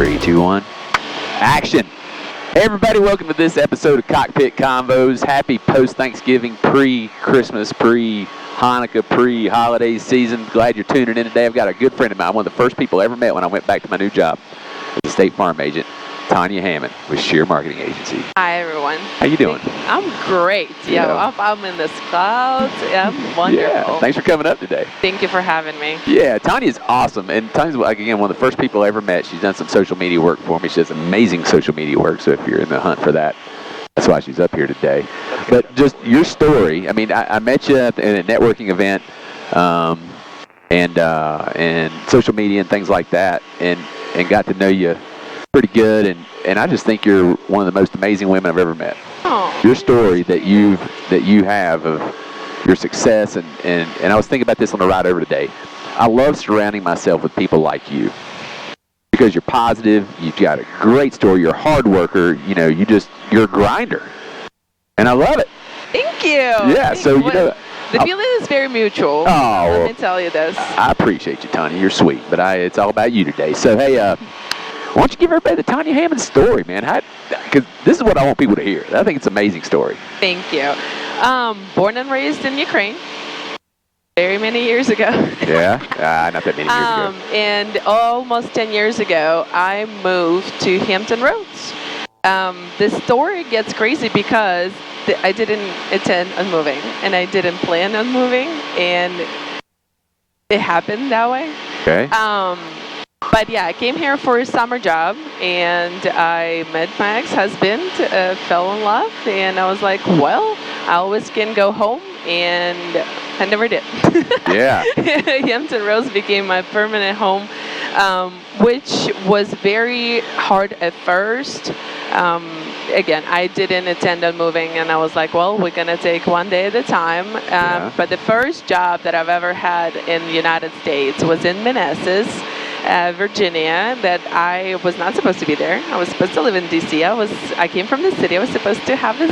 3, 2, 1. Action! Hey everybody, welcome to this episode of Cockpit Convos. Happy post-Thanksgiving, pre-Christmas, pre-Hanukkah, pre-holiday season. Glad you're tuning in today. I've got a good friend of mine, one of the first people I ever met when I went back to my new job as a State Farm agent, Tania Hammond with Sheer Marketing Agency. Hi everyone. How you doing? I'm great. Yeah. I'm in the clouds. I'm wonderful. Yeah, thanks for coming up today. Thank you for having me. Yeah, Tania's awesome. And Tania's, again, one of the first people I ever met. She's done some social media work for me. She does amazing social media work. So if you're in the hunt for that, that's why she's up here today. But just your story. I mean, I met you in a networking event and social media and things like that, and got to know you pretty good. And I just think you're one of the most amazing women I've ever met. Oh. Your story that you have of your success, and I was thinking about this on the ride over today. I love surrounding myself with people like you because you're positive, you've got a great story, you're a hard worker, you're a grinder. And I love it. Thank you. Yeah, so the feeling is very mutual. Oh, let me tell you this. I appreciate you, Tanya. You're sweet, but it's all about you today. So hey, why don't you give everybody the Tania Hammond story, man? Because this is what I want people to hear. I think it's an amazing story. Thank you. Born and raised in Ukraine, very many years ago. Yeah, not that many years ago. And almost 10 years ago, I moved to Hampton Roads. The story gets crazy because I didn't intend on moving, and I didn't plan on moving, and it happened that way. Okay. But yeah, I came here for a summer job, and I met my ex-husband, fell in love, and I was like, well, I always can go home, and I never did. Yeah. Hampton Roads became my permanent home, which was very hard at first. Again, I didn't intend on moving, and I was like, well, we're going to take one day at a time. Yeah. But the first job that I've ever had in the United States was in Manassas, Virginia, that I was not supposed to be there. I was supposed to live in D.C. I came from the city. I was supposed to have this,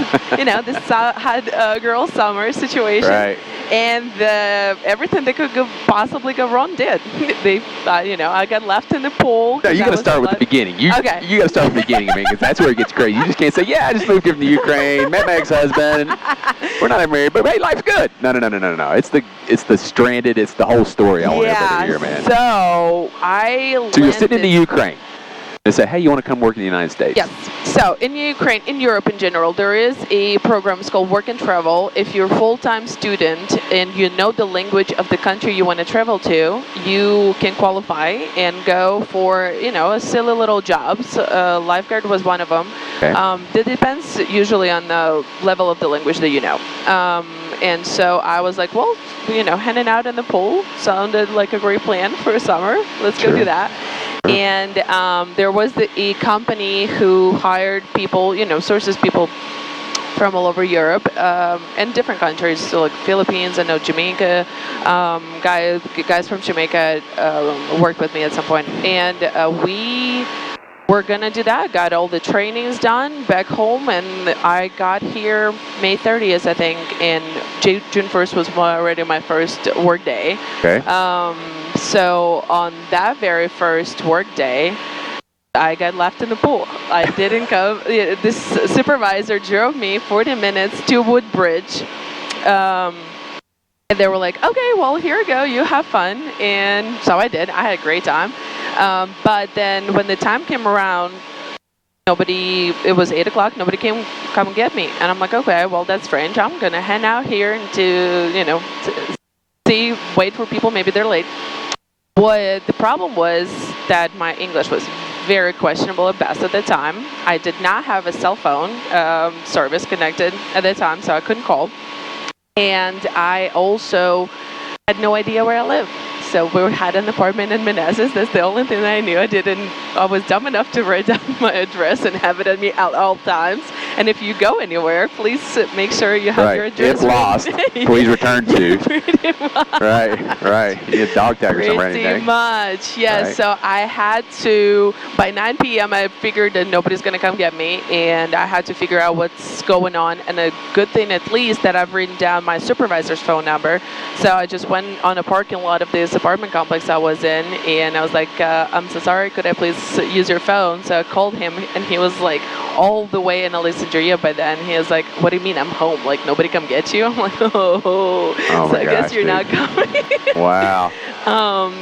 this hot girl summer situation. Right. And everything that could possibly go wrong did. I got left in the pool. No, you got to start with the beginning. Okay. You got to start with the beginning, because that's where it gets crazy. You just can't say, yeah, I just moved here from the Ukraine, met my ex-husband, and we're not even married, but hey, life's good. No. It's the stranded. It's the whole story. I want everybody to hear, man. So you're sitting in the Ukraine. They say, hey, you want to come work in the United States? Yes. So in Ukraine, in Europe in general, there is a program called Work and Travel. If you're a full-time student and you know the language of the country you want to travel to, you can qualify and go for, a silly little jobs. Lifeguard was one of them. Okay. It depends usually on the level of the language that you know. And so I was like, well, hanging out in the pool sounded like a great plan for a summer. Let's go do that. And there was a company who hired people, sources people from all over Europe and different countries, so like Philippines, I know Jamaica, guys from Jamaica worked with me at some point. And we were going to do that, got all the trainings done back home, and I got here May 30th, I think, and June 1st was already my first work day. Okay. So on that very first work day, I got left in the pool. I didn't come. This supervisor drove me 40 minutes to Woodbridge. And they were like, okay, well, here you go. You have fun. And so I did. I had a great time. But then when the time came around, it was 8 o'clock. Nobody came come and get me. And I'm like, okay, well, that's strange. I'm going to hang out here and wait for people. Maybe they're late. What the problem was that my English was very questionable at best at the time. I did not have a cell phone service connected at the time, so I couldn't call. And I also had no idea where I lived. So we had an apartment in Manassas. That's the only thing that I knew. I was dumb enough to write down my address and have it at me at all times. And if you go anywhere, please make sure you have your address. If lost, please return to. Pretty much. Right. You get a dog tag or something. Pretty much, yes. Right. So I had to, by 9 p.m., I figured that nobody's going to come get me, and I had to figure out what's going on. And a good thing, at least, that I've written down my supervisor's phone number. So I just went on a parking lot of this apartment complex I was in, and I was like, I'm so sorry, could I please use your phone? So I called him, and he was like all the way in Alexandria by then. He was like, what do you mean I'm home? Like, nobody come get you? I'm like, oh so I guess you're not coming. Wow.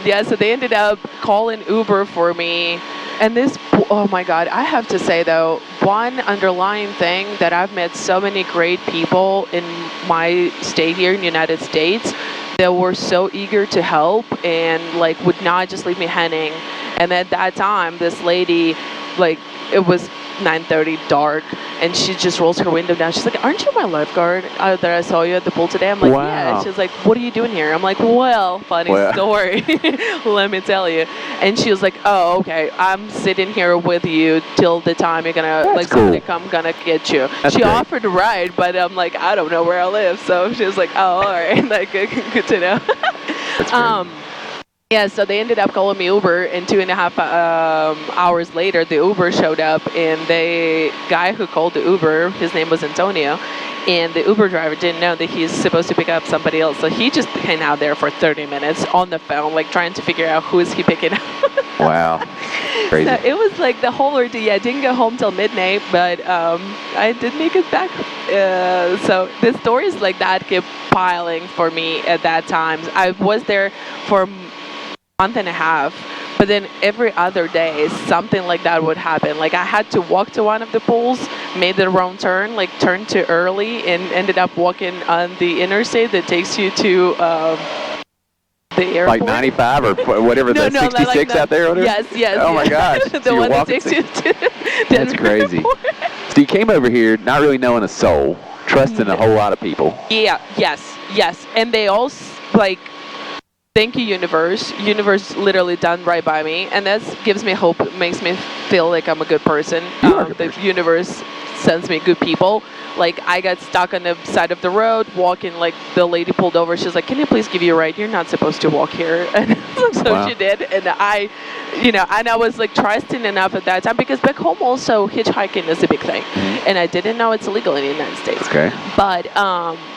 Yeah, so they ended up calling Uber for me. And this, oh my God, I have to say though, one underlying thing that I've met so many great people in my state here in the United States that were so eager to help and like would not just leave me hanging. And at that time, this lady, like, it was 9:30, dark, and she just rolls her window down. She's like, aren't you my lifeguard that I saw you at the pool today? I'm like, yeah. And she's like, what are you doing here? I'm like, well, funny story. Let me tell you. And she was like, oh, okay, I'm sitting here with you till the time you're gonna, somebody come gonna get you. She offered to ride, but I'm like, I don't know where I live. So she was like, oh, all right, like, good to know. That's great. Yeah, so they ended up calling me Uber, and 2.5 hours later, the Uber showed up, and the guy who called the Uber, his name was Antonio, and the Uber driver didn't know that he's supposed to pick up somebody else, so he just hung out there for 30 minutes on the phone, like trying to figure out who is he picking up. Wow. Crazy. So it was like the whole ordeal. Yeah, I didn't go home till midnight, but I did make it back. So the stories like that kept piling for me at that time. I was there for month and a half, but then every other day something like that would happen. Like I had to walk to one of the pools, made the wrong turn, like turned too early, and ended up walking on the interstate that takes you to the airport. Like 95 or whatever, the 66 out there or whatever? Yes. Oh my gosh. The one that takes you to That's crazy. So you came over here not really knowing a soul, trusting a whole lot of people. Yeah, yes. And they all like, thank you, universe. Universe literally done right by me, and that gives me hope. It makes me feel like I'm a good person. The universe sends me good people. Like I got stuck on the side of the road walking, like the lady pulled over. She's like, can you please give you a ride? You're not supposed to walk here. And so she did. And I was like trusting enough at that time, because back home also hitchhiking is a big thing. And I didn't know it's illegal in the United States. Okay. But,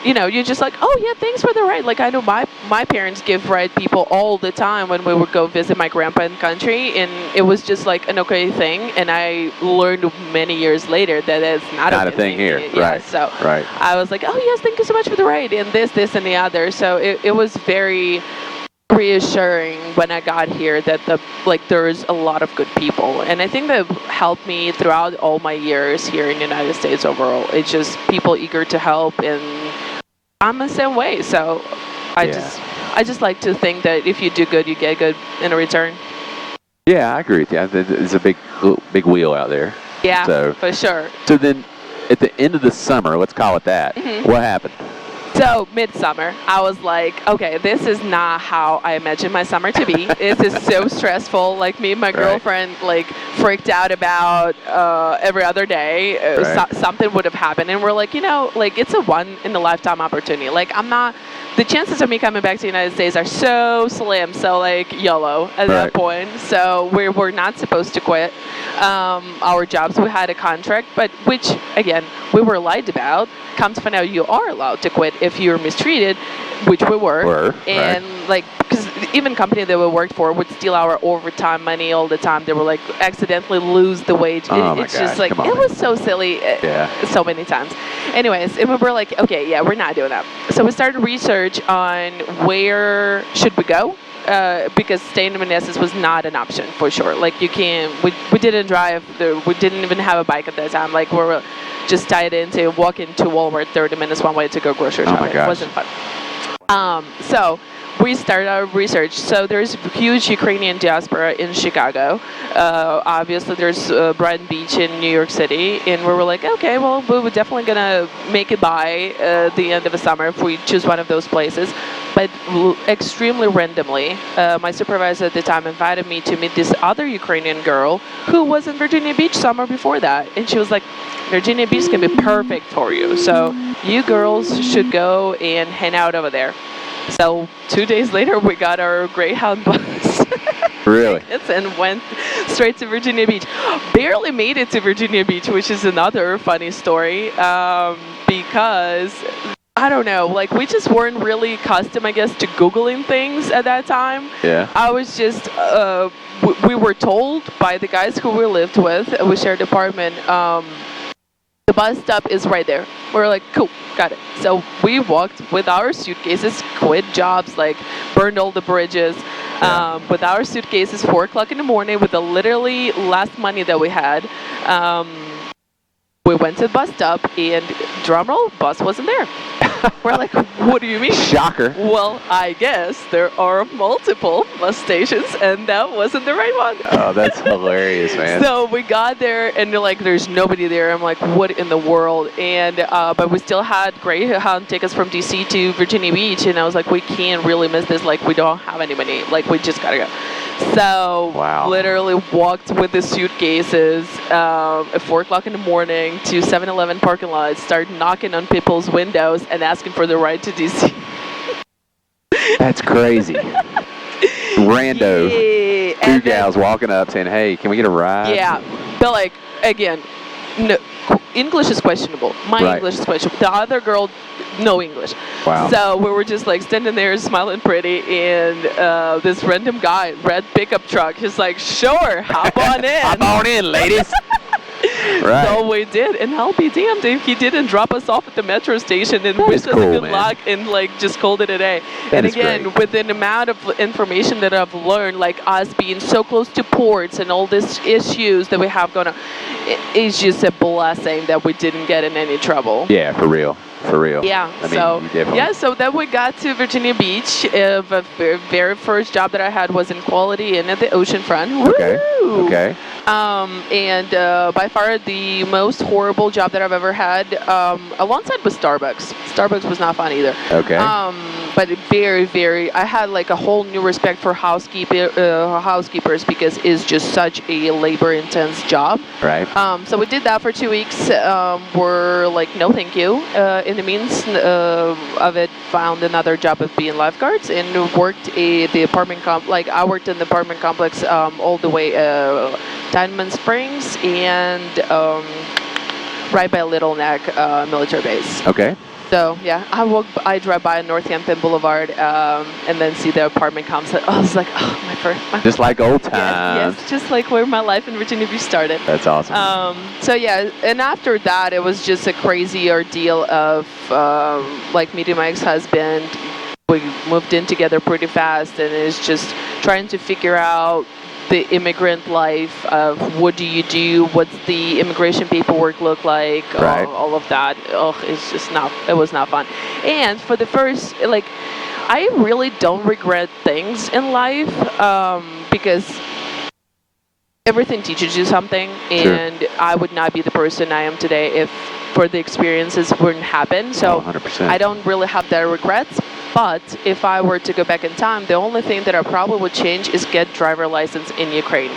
you're just like, oh yeah, thanks for the ride. Like I know my parents give ride people all the time when we would go visit my grandpa in country. And it was just like an okay thing. And I learned many years later that it's not a thing here. Yeah. So I was like, oh yes, thank you so much for the ride, and this and the other. So it was very reassuring when I got here that there's a lot of good people, and I think that helped me throughout all my years here in the United States overall. It's just people eager to help, and I'm the same way. So I just like to think that if you do good, you get good in return. Yeah, I agree with you. There's a big wheel out there. Yeah, so, for sure. So then, at the end of the summer, let's call it that, what happened? So, midsummer, I was like, okay, this is not how I imagined my summer to be. This is so stressful. Like, me and my girlfriend, like, freaked out about every other day. Something would have happened. And we're like, it's a one-in-a-lifetime opportunity. Like, the chances of me coming back to the United States are so slim, so, like, YOLO at that point. So, we're not supposed to quit our jobs. We had a contract, but which, again, we were lied about. Come to find out you are allowed to quit if you're mistreated, which we were. And like, because even company that we worked for would steal our overtime money all the time. They were like accidentally lose the wage. It's just like, it was so silly so many times. Anyways, and we were like, okay, yeah, we're not doing that. So we started research on where should we go. Because staying in Manassas was not an option for sure. Like we didn't drive, we didn't even have a bike at that time. Like we were just tied into walking to Walmart 30 minutes one way to go grocery shopping. My gosh. It wasn't fun. So we started our research. So there's a huge Ukrainian diaspora in Chicago. Obviously there's Brighton Beach in New York City. And we were like, okay, well, we were definitely going to make it by the end of the summer if we choose one of those places. But extremely randomly, my supervisor at the time invited me to meet this other Ukrainian girl who was in Virginia Beach summer before that. And she was like, Virginia Beach can be perfect for you. So you girls should go and hang out over there. So 2 days later, we got our Greyhound bus. Really? And went straight to Virginia Beach. Barely made it to Virginia Beach, which is another funny story, because I don't know, like we just weren't really accustomed, I guess, to Googling things at that time. Yeah. I was just, we were told by the guys who we lived with, we shared an apartment, the bus stop is right there. We're like, cool, got it. So we walked with our suitcases, quit jobs, like burned all the bridges, with our suitcases, 4 o'clock in the morning, with the literally last money that we had. We went to the bus stop, and drumroll, bus wasn't there. We're like, what do you mean? Shocker. Well, I guess there are multiple bus stations, and that wasn't the right one. Oh, that's hilarious, man. So we got there, and they're like, there's nobody there. I'm like, what in the world? And but we still had Greyhound tickets from DC to Virginia Beach, and I was like, we can't really miss this. Like, we don't have any money. Like, we just gotta go. So literally walked with the suitcases at 4 o'clock in the morning to 7-Eleven parking lot, started knocking on people's windows and asking for the ride to DC. That's crazy. Rando. Yeah. Two gals walking up saying, hey, can we get a ride? Yeah. But like, again, no, English is questionable. My English is questionable. The other girl, no English. Wow. So we were just like standing there smiling pretty, and this random guy, red pickup truck, he's like, sure, hop on in. Hop on in, ladies. Right. So we did, and I'll be damned if he didn't drop us off at the metro station and wish us good luck and like just called it a day. And again, with the amount of information that I've learned, like us being so close to ports and all these issues that we have going on, it's just a blessing that we didn't get in any trouble. Yeah, for real. For real. Yeah. I mean, so then we got to Virginia Beach. The very first job that I had was in quality and at the oceanfront. Okay. Woo! Okay. And by far the most horrible job that I've ever had, alongside with Starbucks. Starbucks was not fun either. Okay. But very, very, I had like a whole new respect for housekeepers because it's just such a labor-intense job. Right. So we did that for 2 weeks. We're like, no, thank you. In the means of it, found another job of being lifeguards and worked the apartment I worked in the apartment complex all the way Diamond Springs and right by Little Neck military base. Okay. So yeah, I drive by Northampton Boulevard and then see the apartment complex. I was like, oh, my just like old times. Yes, just like where my life in Virginia Beach started. That's awesome. So yeah, and after that, it was just a crazy ordeal of like meeting my ex-husband. We moved in together pretty fast, and it's just trying to figure out the immigrant life of what do you do, what's the immigration paperwork look like, all of that. It's just it was not fun. And for the first, like, I really don't regret things in life because everything teaches you something, and I would not be the person I am today if for the experiences wouldn't happen. So 100%. I don't really have that regrets. But if I were to go back in time, the only thing that I probably would change is get driver license in Ukraine.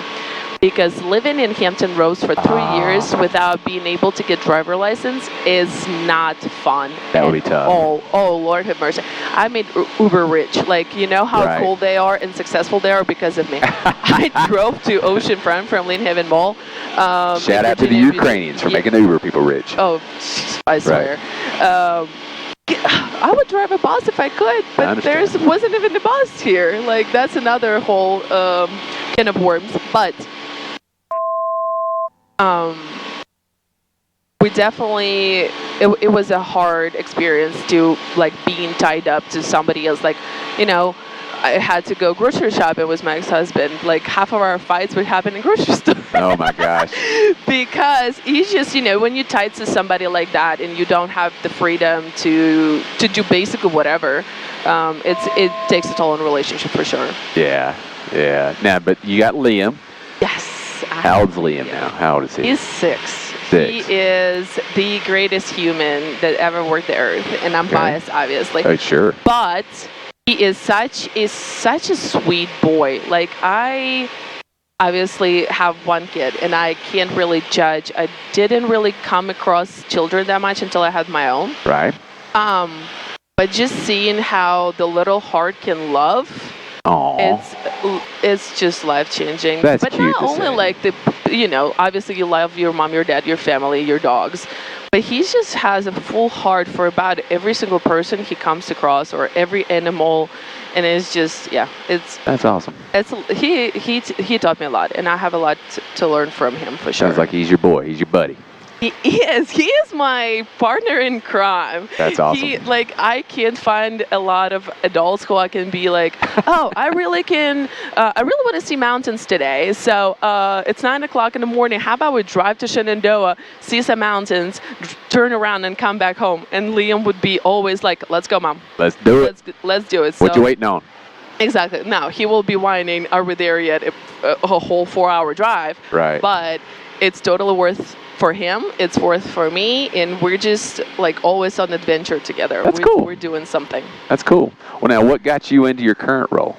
Because living in Hampton Roads for 3 years without being able to get driver license is not fun. That would be tough. Oh, Lord have mercy. I made uber rich. Like, you know how cool they are and successful they are because of me. I drove to Oceanfront from Lynn Haven Mall. Shout out to the Ukrainians for making Uber people rich. Oh, I swear. I would drive a bus if I could, but there wasn't even a bus here. Like, that's another whole can of worms. But we definitely, it was a hard experience to, like, being tied up to somebody else. Like, you know, I had to go grocery shopping with my ex-husband. Like, half of our fights would happen in grocery stores. Oh my gosh. Because he's just, you know, when you're tied to somebody like that and you don't have the freedom to do basically whatever, it takes a toll on a relationship for sure. Yeah. Now, but you got Liam. Yes. How old's Liam now? How old is he? He's 6. He is the greatest human that ever worked the earth, and I'm biased, obviously. Oh, sure. But He is such a sweet boy. Like, I obviously have one kid, and I can't really judge. I didn't really come across children that much until I had my own. Right. But just seeing how the little heart can love, it's just life-changing. That's but cute not to only say. like obviously you love your mom, your dad, your family, your dogs, but he just has a full heart for about every single person he comes across or every animal, and it's just That's awesome. he taught me a lot, and I have a lot to learn from him for sure. Sounds like he's your boy. He's your buddy. He is my partner in crime. That's awesome. I can't find a lot of adults who I can be like, oh, I really want to see mountains today. So it's 9 o'clock in the morning. How about we drive to Shenandoah, see some mountains, turn around and come back home? And Liam would be always like, let's go, Mom. Let's do it. Let's do it. What you waiting on? Exactly. Now, he will be whining, are we there yet? A whole 4-hour drive. Right. But it's totally worth for him, it's worth for me, and we're just like always on adventure together. That's cool. We're doing something. That's cool. Well, now, what got you into your current role?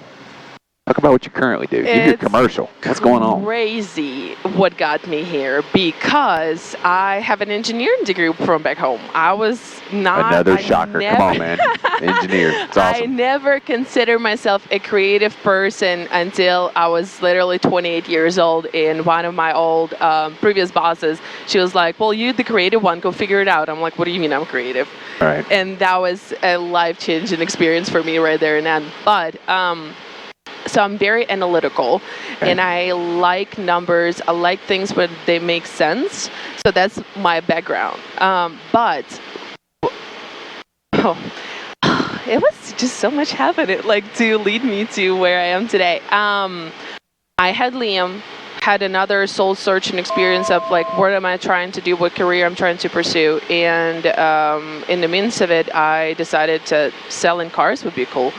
Talk about what you currently do. Give your commercial. What's going on? Crazy what got me here, because I have an engineering degree from back home. I was not... Another shocker. Come on, man. Engineer. It's awesome. I never considered myself a creative person until I was literally 28 years old, and one of my old previous bosses, she was like, well, you're the creative one. Go figure it out. I'm like, what do you mean I'm creative? All right. And that was a life-changing experience for me right there and then. But... so I'm very analytical, and I like numbers. I like things when they make sense. So that's my background. But it was just so much happening, like to lead me to where I am today. I had Liam, had another soul searching experience of like, what am I trying to do? What career I'm trying to pursue? And in the midst of it, I decided to selling cars would be cool.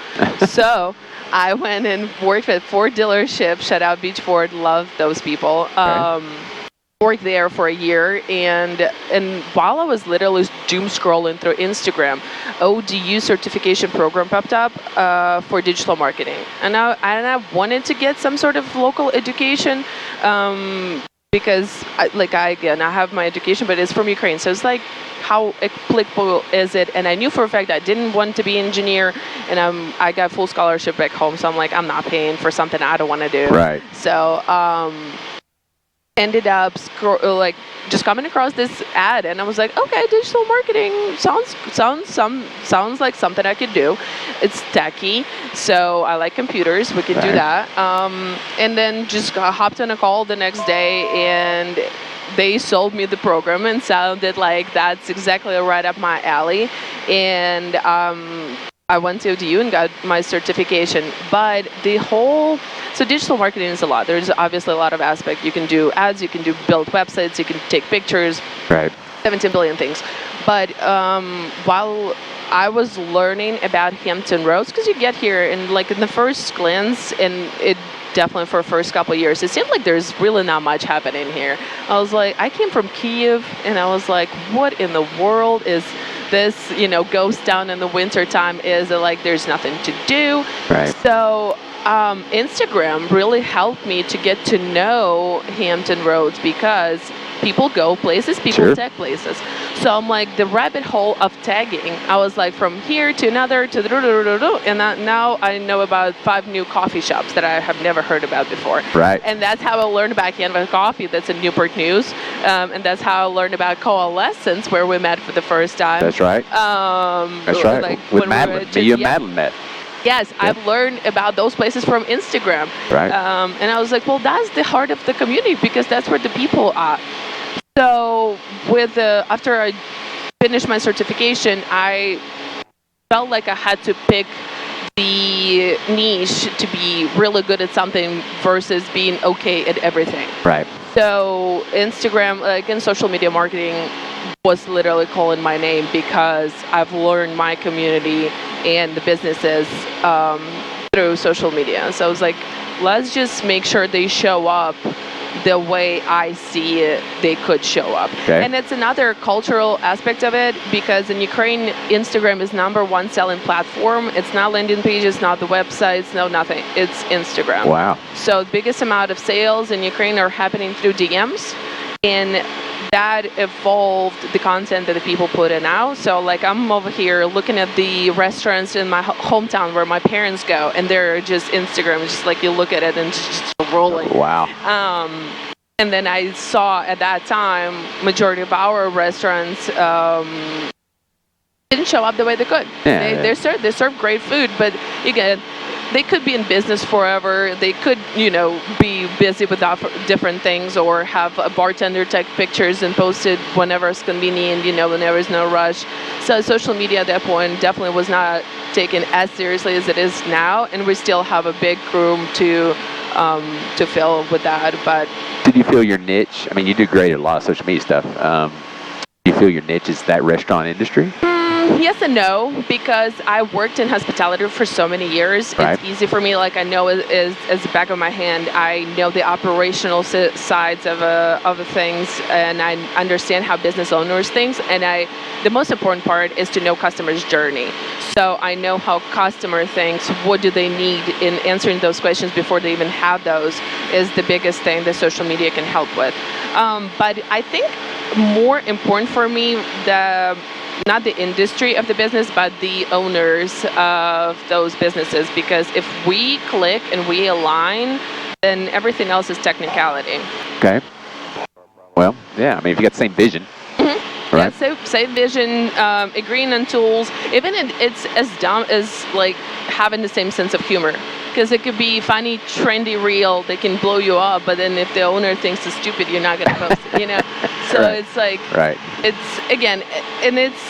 So I went and worked at Ford dealerships. Shout out Beach Ford. Love those people. Worked there for a year, and while I was literally doom scrolling through Instagram, ODU certification program popped up for digital marketing, and I wanted to get some sort of local education because I have my education, but it's from Ukraine, so it's like, how applicable is it? And I knew for a fact I didn't want to be an engineer, and I got full scholarship back home, so I'm like, I'm not paying for something I don't want to do. Right. So ended up just coming across this ad, and I was like, okay, digital marketing sounds like something I could do. It's techy, so I like computers. We could do that. And then just hopped on a call the next day, and they sold me the program and sounded like that's exactly right up my alley. And I went to ODU and got my certification. But so digital marketing is a lot. There's obviously a lot of aspects. You can do ads, you can build websites, you can take pictures. Right. 17 billion things. But while I was learning about Hampton Roads, because you get here and like in the first glance, and it definitely for the first couple of years, it seemed like there's really not much happening here. I was like, I came from Kyiv, and I was like, what in the world is this, ghost town in the winter time? Is it like there's nothing to do? Right. So Instagram really helped me to get to know Hampton Roads, because people go places, people tag places. So I'm like, the rabbit hole of tagging, I was like, from here to another to and now I know about 5 new coffee shops that I have never heard about before. Right. And that's how I learned about Canva Coffee. That's in Newport News. And that's how I learned about Coalescence, where we met for the first time. That's right. That's right. Like with Madeline. You and Madeline met. Yes, I've learned about those places from Instagram. Right. And I was like, well, that's the heart of the community, because that's where the people are. So after I finished my certification, I felt like I had to pick the niche to be really good at something versus being okay at everything. Right. So Instagram, again, social media marketing was literally calling my name, because I've learned my community and the businesses through social media. So I was like, let's just make sure they show up the way I see it, they could show up. Okay. And it's another cultural aspect of it, because in Ukraine, Instagram is #1 selling platform. It's not landing pages, not the websites, no nothing. It's Instagram. Wow. So the biggest amount of sales in Ukraine are happening through DMs, and that evolved the content that the people put in now. So like I'm over here looking at the restaurants in my hometown where my parents go, and they're just Instagram, just like you look at it and it's just rolling. Wow. And then I saw at that time, majority of our restaurants didn't show up the way they could. Yeah, They serve great food, but again, they could be in business forever. They could, be busy with different things, or have a bartender take pictures and post it whenever it's convenient, when there is no rush. So social media at that point definitely was not taken as seriously as it is now, and we still have a big room to fill with that. But did you feel your niche? I mean, you do great at a lot of social media stuff. Do you feel your niche is that restaurant industry? Yes and no, because I worked in hospitality for so many years. Right. It's easy for me. Like I know it is as the back of my hand. I know the operational sides of things, and I understand how business owners think. And the most important part is to know customers' journey. So I know how customer thinks. What do they need in answering those questions before they even have those is the biggest thing that social media can help with. But I think more important for me, not the industry of the business, but the owners of those businesses. Because if we click and we align, then everything else is technicality. Okay. Well, yeah. I mean, if you got the same vision. Mm-hmm. Right. Yeah, same vision, agreeing on tools. Even it's as dumb as like having the same sense of humor. Because it could be funny, trendy reel that can blow you up, but then if the owner thinks it's stupid, you're not going to post it, So Right. It's like, Right. It's, again, and it's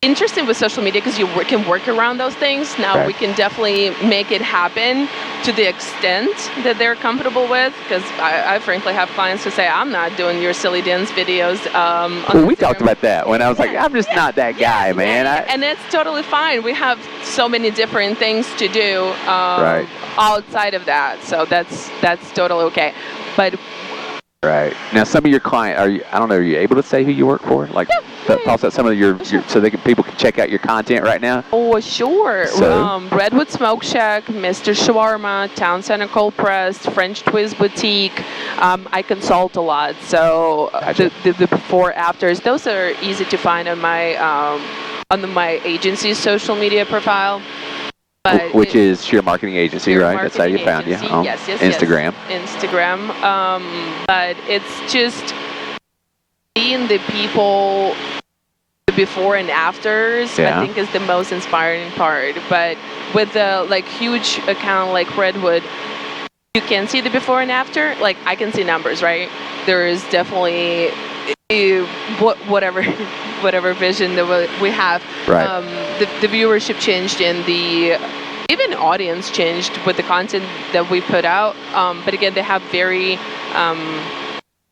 interesting with social media because you can work around those things. Now Right. we can definitely make it happen to the extent that they're comfortable with, because I frankly have clients who say, I'm not doing your silly dance videos. Well, we talked about that when I was like, I'm just not that guy, man. And it's totally fine. We have so many different things to do Right. outside of that, so that's totally okay. But Right. Now, some of your clients, are you able to say who you work for? Like, also some of your so people can check out your content right now? Oh, sure. So? Redwood Smoke Shack, Mr. Shawarma, Town Center Cold Pressed, French Twist Boutique. I consult a lot, so Gotcha. the before afters, those are easy to find on my agency's social media profile. But Which is Sheer Marketing Agency, right? That's how you found you. Yes, Instagram. Yes. Instagram. But it's just seeing the people, the before and afters, Yeah. I think is the most inspiring part. But with a huge account like Redwood, you can see the before and after. Like I can see numbers, right? There is definitely whatever vision that we have. Right. The viewership changed, and the even audience changed with the content that we put out. But again, they have very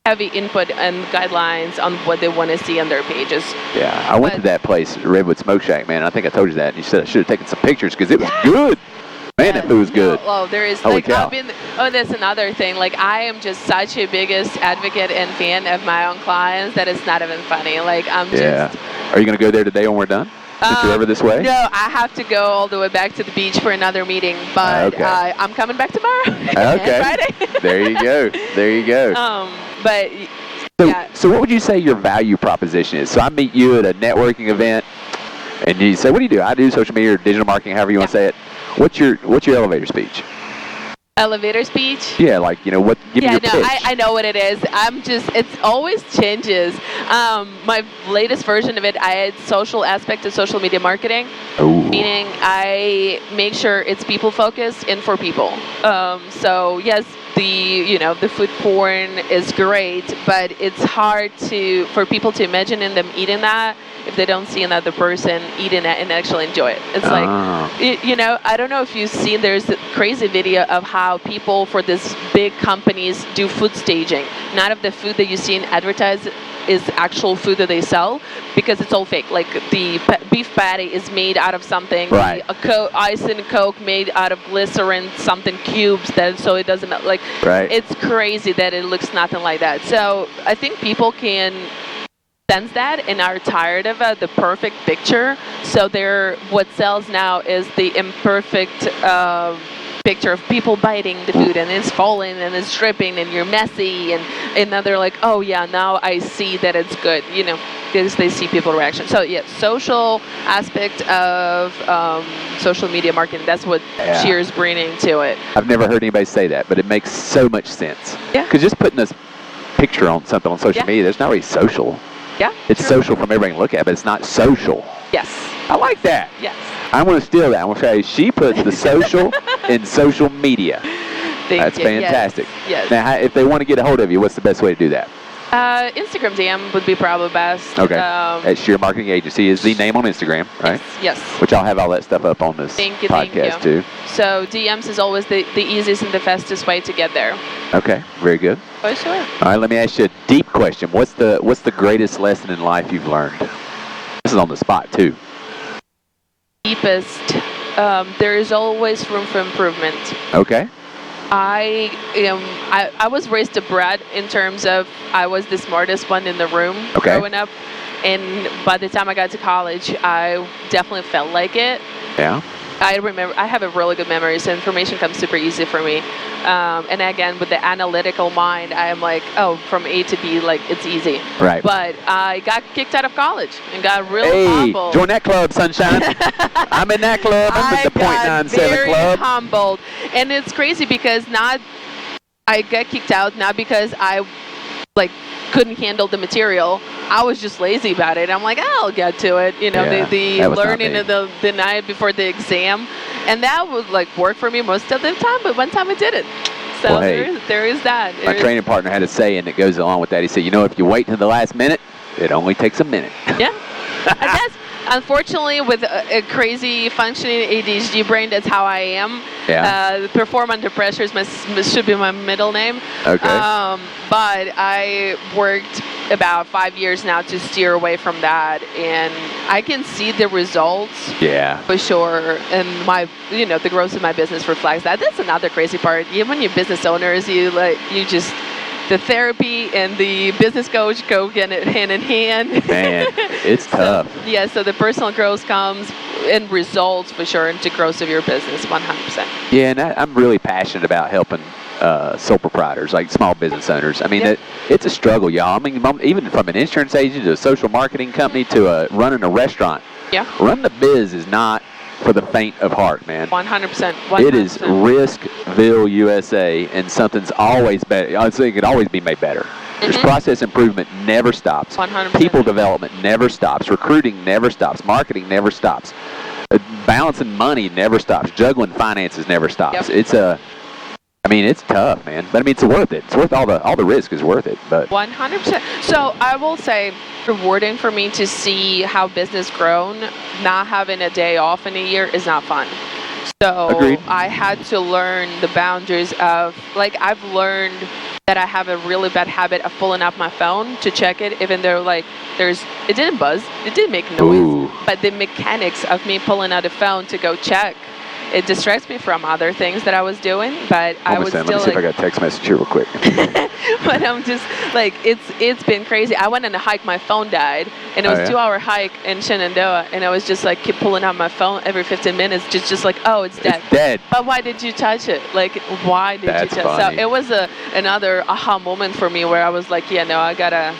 heavy input and guidelines on what they want to see on their pages. Yeah, I went to that place, Redwood Smoke Shack, man. I think I told you that. And you said I should have taken some pictures because it was good. Man, that food was good. Oh, there is Holy cow. that's another thing. Like I am just such a biggest advocate and fan of my own clients that it's not even funny. Like I'm just. Are you going to go there today when we're done? Since you're over this way? No, I have to go all the way back to the beach for another meeting, but Okay. I'm coming back tomorrow. Okay. Friday. There you go. There you go. But So what would you say your value proposition is? So I meet you at a networking event, and you say, what do you do? I do social media or digital marketing, however you want to say it. What's your elevator speech? Elevator speech? Yeah, like, give me your pitch. I know what it is. It always changes. My latest version of it, I had social aspect of social media marketing. Ooh. Meaning I make sure it's people focused and for people. So yes, the food porn is great, but it's hard for people to imagine them eating that if they don't see another person eating it and actually enjoy it. It's like, I don't know if you've seen, there's a crazy video of how people for these big companies do food staging. None of the food that you see in advertised is actual food that they sell because it's all fake. Like the beef patty is made out of something. Right. Ice and Coke made out of glycerin, something cubes, that so it doesn't like. Right. It's crazy that it looks nothing like that. So I think people can sense that and are tired of the perfect picture. So what sells now is the imperfect picture of people biting the food and it's falling and it's dripping and you're messy and now they're like, oh yeah, now I see that it's good, because they see people's reaction. So yeah, social aspect of social media marketing, that's what Cheers bringing to it. I've never heard anybody say that, but it makes so much sense. Yeah. Because just putting this picture on something on social media, there's not really social. Yeah. It's social from everybody to look at, but it's not social. Yes. I like that. Yes. I'm going to steal that. I'm going to say she puts the social in social media. That's fantastic. Yes. Now, if they want to get a hold of you, what's the best way to do that? Instagram DM would be probably best. Okay. At Sheer Marketing Agency is the name on Instagram, right? Yes. Which I'll have all that stuff up on this podcast too. So DMs is always the easiest and the fastest way to get there. Okay. Very good. For sure. All right. Let me ask you a deep question. What's the greatest lesson in life you've learned? This is on the spot too. Deepest. There is always room for improvement. Okay. I was raised abroad in terms of I was the smartest one in the room growing up, and by the time I got to college, I definitely felt like it. Yeah. I remember I have a really good memory, so information comes super easy for me. And again, with the analytical mind, I am like, oh, from A to B, like it's easy. Right. But I got kicked out of college and got real humbled. Join that club, sunshine. I'm in that club. I'm in the .97 very club. Humbled, and it's crazy because I got kicked out not because I couldn't handle the material. I was just lazy about it. I'm like, I'll get to it. The learning of the night before the exam, and that would work for me most of the time. But one time it didn't. So there is that. My training partner had a saying that goes along with that. He said, if you wait until the last minute, it only takes a minute. Yeah. I guess, unfortunately, with a crazy functioning ADHD brain, that's how I am. Yeah. Perform under pressure should be my middle name. Okay. But I worked about 5 years now to steer away from that, and I can see the results. Yeah. For sure, and the growth of my business reflects that. That's another crazy part. Even when you're business owners, the therapy and the business coach go hand in hand. Man, it's tough. Yeah, so the personal growth comes in results for sure into growth of your business, 100%. Yeah, and I'm really passionate about helping sole proprietors, like small business owners. I mean, it's a struggle, y'all. I mean, even from an insurance agent to a social marketing company to running a restaurant. Yeah. Running a biz is not for the faint of heart, man. 100%. It is Riskville, USA, and something's always better. I think it could always be made better. There's process improvement never stops. 100%. People development never stops. Recruiting never stops. Marketing never stops. Balancing money never stops. Juggling finances never stops. Yep. It's tough, man. But it's worth it. It's worth all the risk is worth it. But 100%. So I will say, rewarding for me to see how business grown. Not having a day off in a year is not fun. So Agreed. I had to learn the boundaries of I've learned that I have a really bad habit of pulling up my phone to check it, even though it didn't buzz, it didn't make noise. Ooh. But the mechanics of me pulling out the phone to go check, it distracts me from other things that I was doing, but I was still let me see if I got a text message here real quick. But I'm just it's been crazy. I went on a hike, my phone died, and it was a 2-hour hike in Shenandoah, and I was just keep pulling out my phone every 15 minutes, just oh, it's dead. It's dead. But why did you touch it? Why did you touch it? So it was another aha moment for me where I was like, yeah, no, I gotta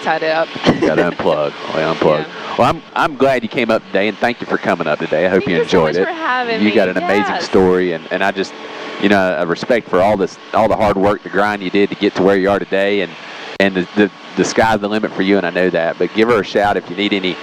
tie it up. Gotta unplug. Yeah. Well, I'm glad you came up today, and thank you for coming up today. I hope you enjoyed it. Thank you so much for having me. You got an amazing story, and I just, a respect for all the hard work, the grind you did to get to where you are today, and the sky's the limit for you, and I know that. But give her a shout if you need any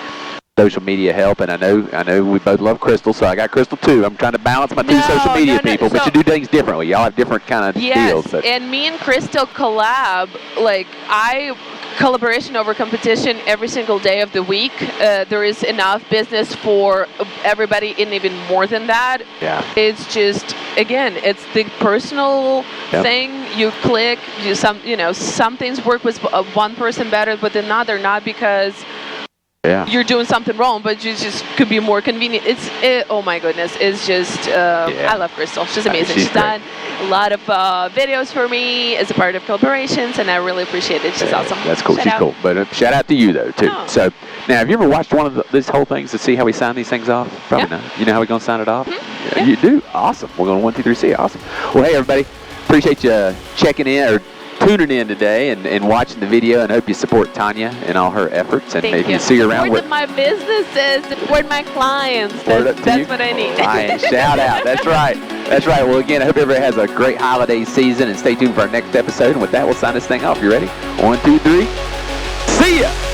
social media help, and I know we both love Crystal, so I got Crystal too. I'm trying to balance my two social media people, but you do things differently. Y'all have different kind of deals. Yes, and me and Crystal collab. I collaboration over competition every single day of the week. There is enough business for everybody, and even more than that. Yeah. It's just, again, it's the personal thing. You click. Some things work with one person better with another, not because you're doing something wrong, but you just could be more convenient. Oh my goodness, it's just I love Crystal. She's amazing. She's done a lot of videos for me as a part of collaborations, and I really appreciate it. She's awesome. That's cool. Shout She's out. cool. But shout out to you though too. Oh. So now, have you ever watched one of these whole things to see how we sign these things off? Probably not. You know how we're gonna sign it off? Mm-hmm. You do. Awesome. We're going 1, 2, 3, see. Awesome. Well, hey everybody, appreciate you checking in or tuning in today and watching the video, and hope you support Tanya and all her efforts. And Thank if you see her around, support my businesses, support my clients. That's what I need. Clients, shout out. That's right. That's right. Well, again, I hope everybody has a great holiday season, and stay tuned for our next episode. And with that, we'll sign this thing off. You ready? 1, 2, 3. See ya.